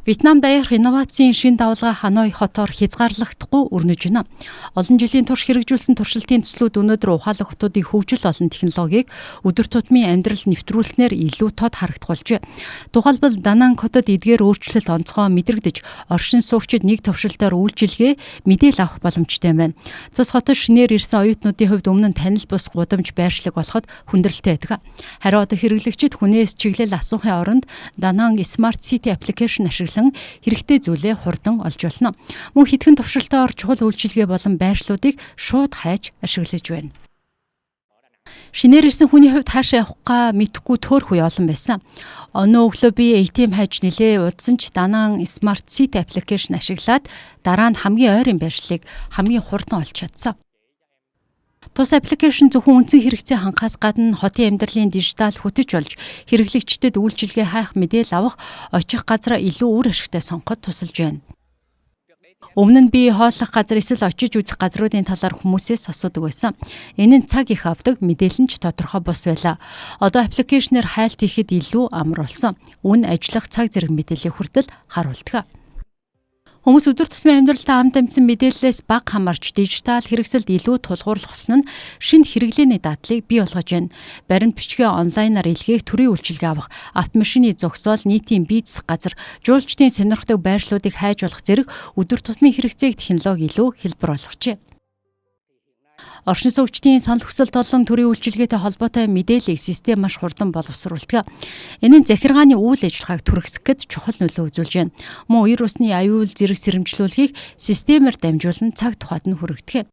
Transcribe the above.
Вьетнам даяарх инновацийн шин давалгаа Ханой хотоор хязгаарлагдахгүй өрнөж байна. Олон жилийн турш хэрэгжүүлсэн туршилтын төслүүд өнөөдөр ухаалаг хотуудын хөгжил олон технологиг өдөр тутмын амьдралд нэвтрүүлснээр илүү тод харагдах болжээ. Тухайлбал Дананг хотод эдгээр өөрчлөлт онцгой мэдрэгдэж, оршин суугчид нэг төвшөлтөөр үйлчилгээ мэдээлэл авах боломжтой байна. Цус хотод шинээр ирсэн оюутнуудын хувьд өмнө нь танил бус гудамж байршлаг болоход хүндрэлтэй байдаг. Харин одоо хэрэглэгчид хүнээс чиглэл асуухын оронд Дананг Smart City application ашиглан хэрэгтэй зүйлээ хурдан олж болно. Мөн хэдхэн төвшөлтөөр чухал үйлчилгээ болон байршлуудыг шууд хайж ашиглаж байна. Шинээр ирсэн хүний хувьд хаашаа явахгаа мэдэхгүй төөрх үе олон байсан. Өнөө өглөө би ATM хайж нэлээ удсан ч Дананг Smart City application ашиглаад дараа нь хамгийн ойрын байршлыг хамгийн хурдан олж чадсан. Тус аппликейшн зөвхөн үндсэн хэрэгцээ хангахаас гадна хотын амьдралын дижитал хөтөч болж хэрэглэгчдэд үйлчилгээ хайх мэдээлэл авах очих газраа илүү үр ашигтай сонгоход тусалж байна. Өмнө нь би хооллох газар эсвэл очиж үзэх газруудын талаар хүмүүсээс асуудаг байсан. Энэ нь цаг их авдаг, мэдээлэл нь ч тодорхой бус байлаа. Одоо аппликейшнээр хайлт хийхэд илүү амар болсон. Үн ажиллах цаг зэрэг мэдээллийг хүртэл харуулдаг. Хүмүүс өдөр тутмын амьдралдаа амд амьсан мэдээллээс бага хамаарч дижитал хэрэгсэлд илүү тулгуурлах болсон нь шинэ хэрэглээний дадлыг бий болгож байна. Баримт бичгээ онлайнаар илгээх, төрийн үйлчилгээ авах, автомашины зогсоол, нийтийн бие засах газар, жуулчдын сонирхдаг байршлуудыг хайж болох зэрэг өдөр тутмын хэрэгцээг технологи илүү хэлбэр болгожээ. Оршин суугчдын санал хүсэлт болон төрийн үйлчилгээтэй холбоотой мэдээллийг систем маш хурдан боловсруулдаг. Энэ нь захиргааны үйл ажиллагааг түргэсгэхэд чухал нөлөө үзүүлж байна. Мөн үер усны аюул зэрэг сэрэмжлүүлэхийг системээр дамжуулан цаг тухайд нь хүргэдэг.